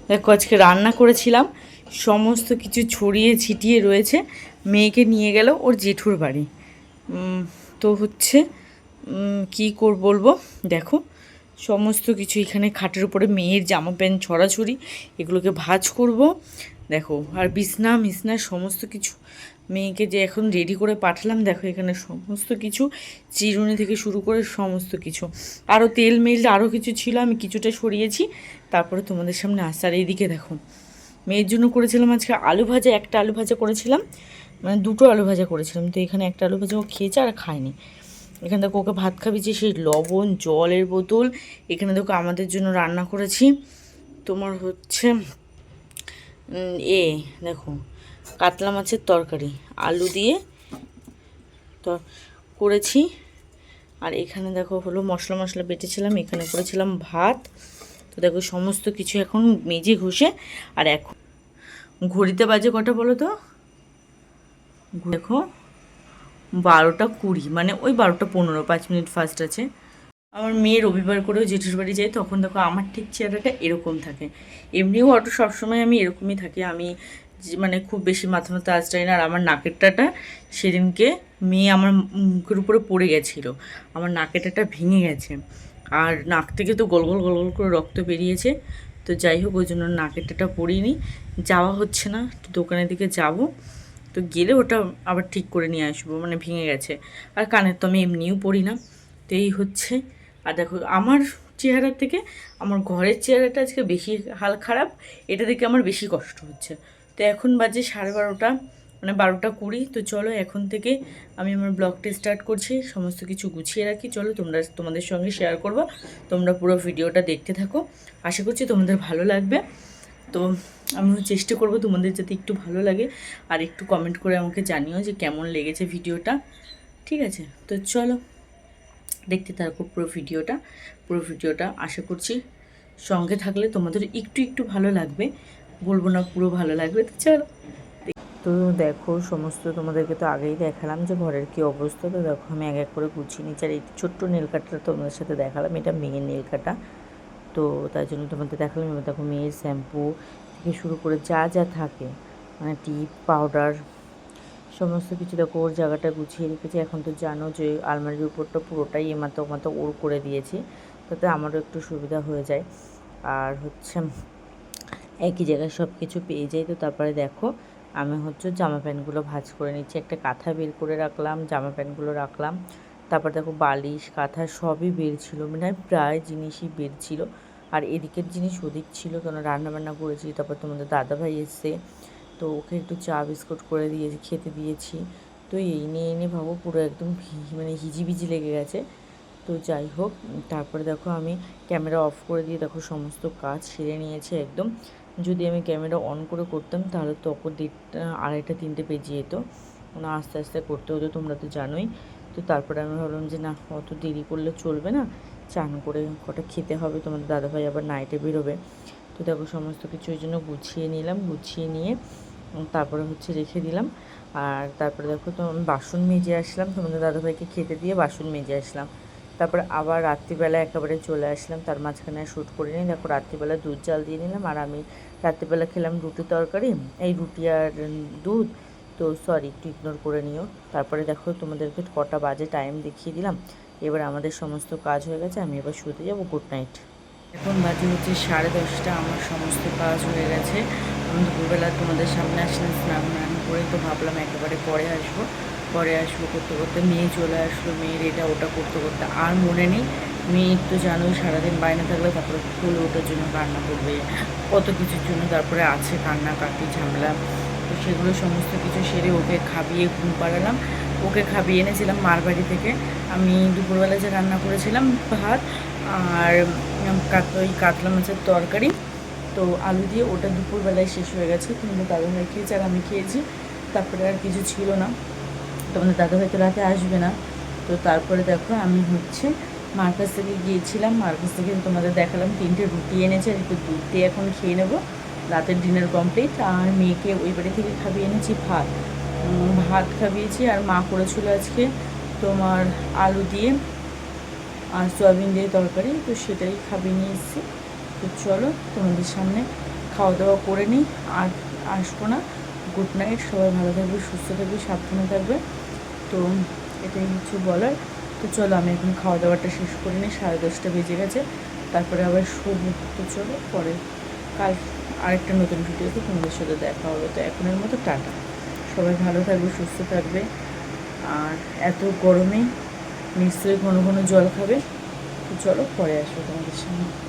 দেখো আজকে রান্না করেছিলাম, সমস্ত কিছু ছড়িয়ে ছিটিয়ে রয়েছে। মেয়েকে নিয়ে গেল ওর জেঠুর বাড়ি। তো হচ্ছে কী বলবো, দেখো সমস্ত কিছু এখানে খাটের উপরে মেয়ের জামা প্যান্ট ছড়াছড়ি, এগুলোকে ভাঁজ করব। দেখো আর বিছনা মিছনা সমস্ত কিছু মেয়েকে যে এখন রেডি করে পাঠালাম। দেখো এখানে সমস্ত কিছু চিরুনি থেকে শুরু করে সমস্ত কিছু, আরও তেল মেল আরও কিছু ছিল, আমি কিছুটা সরিয়েছি। তারপরে তোমাদের সামনে আসার এইদিকে দেখো মেয়ের জন্য করেছিলাম আজকে আলু ভাজা, একটা আলু ভাজা করেছিলাম, মানে দুটো আলু ভাজা করেছিলাম। তো এখানে একটা আলু ভাজা ও খেয়েছে আর খায়নি। এখানে দেখো ওকে ভাত খাবিয়েছি, সেই লবণ জলের বোতল। এখানে দেখো আমাদের জন্য রান্না করেছি তোমার হচ্ছে দেখো কাতলা মাছের তরকারি আলু দিয়ে তো করেছি। আর এখানে দেখো হলো মশলা বেটেছিলাম, এখানে করেছিলাম ভাত। তো দেখো সমস্ত কিছু এখন মেজে ঘষে। আর এখন ঘড়িতে বাজে কটা বলো তো, দেখো 12টা 20, মানে ওই 12টা 15, 5 মিনিট ফাস্ট আছে। আমার মেয়ে রবিবার করেও জেঠুর বাড়ি যায়, তখন দেখো আমার ঠিক চেহারাটা এরকম থাকে। এমনিও অটো সবসময় আমি এরকমই থাকি, আমি মানে খুব বেশি মাথা মাথা আঁচড়াই না। আর আমার নাকেরটাটা সেদিনকে মেয়ে আমার মুখের উপরে পড়ে গেছিলো, আমার নাকেরটাটা ভেঙে গেছে। আর নাক থেকে তো গোল গোল গোল গোল করে রক্ত বেরিয়েছে। তো যাই হোক ওই জন্য নাকেরটাটা পড়িনি, যাওয়া হচ্ছে না, একটু দোকানের দিকে যাব। তো গেলে ওটা আবার ঠিক করে নিয়ে আসবো, মানে ভেঙে গেছে। আর কানের তো আমি এমনিও পড়ি না। তো এই হচ্ছে। আর দেখো আমার চেহারার থেকে আমার ঘরের চেহারাটা আজকে বেশি হাল খারাপ, এটা দেখে আমার বেশি কষ্ট হচ্ছে। তো এখন বাজে 12:30, মানে 12টা 20। তো চলো এখন থেকে আমি আমার ব্লগটা স্টার্ট করছি, সমস্ত কিছু গুছিয়ে রাখি। চলো তোমাদের সঙ্গে শেয়ার করবো, তোমরা পুরো ভিডিওটা দেখতে থাকো, আশা করছি তোমাদের ভালো লাগবে। তো আমি চেষ্টা করব তোমাদের যাতে একটু ভালো লাগে, আর একটু কমেন্ট করে আমাকে জানিও যে কেমন লেগেছে ভিডিওটা, ঠিক আছে? তো চলো দেখতে থাকো পুরো ভিডিওটা আশা করছি সঙ্গে থাকলে তোমাদের একটু একটু ভালো লাগবে, বলবো না পুরো ভালো লাগবে। তো চলো। তো দেখো সমস্ত তোমাদেরকে তো আগেই দেখালাম যে ঘরের কী অবস্থা। তো দেখো আমি এক এক করে গুছিয়ে নিচ্ছি। আর এই ছোট্ট নীল কাঠটা তোমাদের সাথে দেখালাম, এটা মেয়ের নীল কাটা। তো তাই জন্য তোমাদের দেখালাম। এবার দেখো মেয়ের শ্যাম্পু থেকে শুরু করে যা যা থাকে, মানে টিপ পাউডার সমস্ত কিছু দেখো ওর জায়গাটা গুছিয়ে রেখেছি। এখন তো জানো যে আলমারির উপরটা পুরোটাই এমাতো ওমাতো ওর করে দিয়েছি, তাতে আমারও একটু সুবিধা হয়ে যায়। আর হচ্ছে একই জায়গায় সব কিছু পেয়ে যাই। তো তারপরে দেখো আমি হচ্ছে জামা প্যান্টগুলো ভাঁজ করে নিচ্ছি, একটা কাঁথা বের করে রাখলাম, জামা প্যান্টগুলো রাখলাম। তারপর দেখো বালিশ কাঁথা সবই বের ছিল, মানে প্রায় জিনিসই বের ছিল। আর এদিকের জিনিস ওদিক ছিল, কেন রান্নাবান্না করেছি। তারপর তোমাদের দাদাভাই এসছে, তো ওকে একটু চা বিস্কুট করে দিয়েছি, খেতে দিয়েছি। তো এই নিয়ে ভাবো পুরো একদম মানে হিজিবিজি লেগে গেছে। তো যাই হোক, তারপরে দেখো আমি ক্যামেরা অফ করে দিয়ে দেখো সমস্ত কাজ সেরে নিয়েছি একদম। যদি আমি ক্যামেরা অন করে করতাম তাহলে তখন 2:30 3টে বেজে যেত, মানে আস্তে আস্তে করতে হতো, তোমরা তো জানোই। তো তারপরে আমি ভাবলাম যে না, অত দেরি করলে চলবে না, চান করে কটা খেতে হবে, তোমাদের দাদাভাই আবার নাইটে বেরোবে। তো দেখো সমস্ত কিছু ওই জন্য গুছিয়ে নিলাম, গুছিয়ে নিয়ে তারপরে হচ্ছে রেখে দিলাম। আর তারপরে দেখো তো আমি বাসন মেজে আসলাম, তোমাদের দাদাভাইকে খেতে দিয়ে বাসন মেজে আসলাম। তারপরে আবার রাত্রিবেলা একেবারে চলে আসলাম, তার মাঝখানে শ্যুট করে নিই। দেখো রাত্রিবেলা দুধ জাল দিয়ে নিলাম, আর আমি রাত্রিবেলা খেলাম রুটি তরকারি, এই রুটি আর দুধ। তো সরি, একটু ইগনোর করে নিও। তারপরে দেখো তোমাদেরকে কটা বাজে টাইম দেখিয়ে দিলাম। এবার আমাদের সমস্ত কাজ হয়ে গেছে, আমি এবার শুতে যাবো। Good night. এখন বাজে হচ্ছে 10:30, আমার সমস্ত কাজ হয়ে গেছে। আমি দুপুরবেলা তোমাদের সামনে আসলাম স্নান করে, তো ভাবলাম একেবারে পরে আসবো করতে করতে মেয়ে চলে আসলো, মেয়ের এটা ওটা করতে করতে আর মনে নেই। মেয়ে তো জানোই সারাদিন বাইরে থাকলে তারপরে ফুলে ওঠার জন্য কান্না করবে, কত কিছুর জন্য তারপরে আছে কান্নাকাটি ঝামেলা। তো সেগুলো সমস্ত কিছু সেরে ওকে খাবিয়ে ঘুম পাড়ালাম। ওকে খাবিয়ে এনেছিলাম মার বাড়ি থেকে। আমি দুপুরবেলা যে রান্না করেছিলাম ভাত আর ওই কাতলা মাছের তরকারি, তো আলু দিয়ে, ওটা দুপুরবেলায় শেষ হয়ে গেছে। কিন্তু দাদাভাই খেয়েছে আর আমি খেয়েছি, তারপরে আর কিছু ছিল না। তোমাদের দাদাভাই তো রাতে আসবে না। তো তারপরে দেখো আমি হচ্ছে মার কাছ থেকে গিয়েছিলাম, মার কাছ থেকে তোমাদের দেখালাম 3টে রুটি এনেছে, আর একটু দুধ দিয়ে এখন খেয়ে নেবো, রাতের ডিনার কমপ্লিট। আর মেয়েকে ওই বাড়ি থেকে খাবিয়ে এনেছি ভাত খাবিয়েছি। আর মা করেছিল আজকে তোমার আলু দিয়ে আর সয়াবিন দিয়ে তরকারি, তো সেটাই খাবিয়ে নিয়ে এসেছি। তো চলো তোমাদের সামনে খাওয়া দাওয়া করে নিই, আর আসবো না। গুড নাইট, সবাই ভালো থাকবে, সুস্থ থাকবে, সাবধানে থাকবে। তো এটাই কিছু বলার। তো চলো আমি এখন খাওয়া দাওয়াটা শেষ করে নিই, 10:30 বেজে গেছে, তারপরে আবার শোবো। তো চলো পরে কাল আরেকটা নতুন ভিডিওতে তোমাদের সাথে দেখা হবে। তো এখনের মতো টাটা, সবাই ভালো থাকবে, সুস্থ থাকবে। আর এত গরমে নিশ্চয়ই ঘন ঘন জল খাবে। তো চলো পরে আসবো তোমাদের সামনে।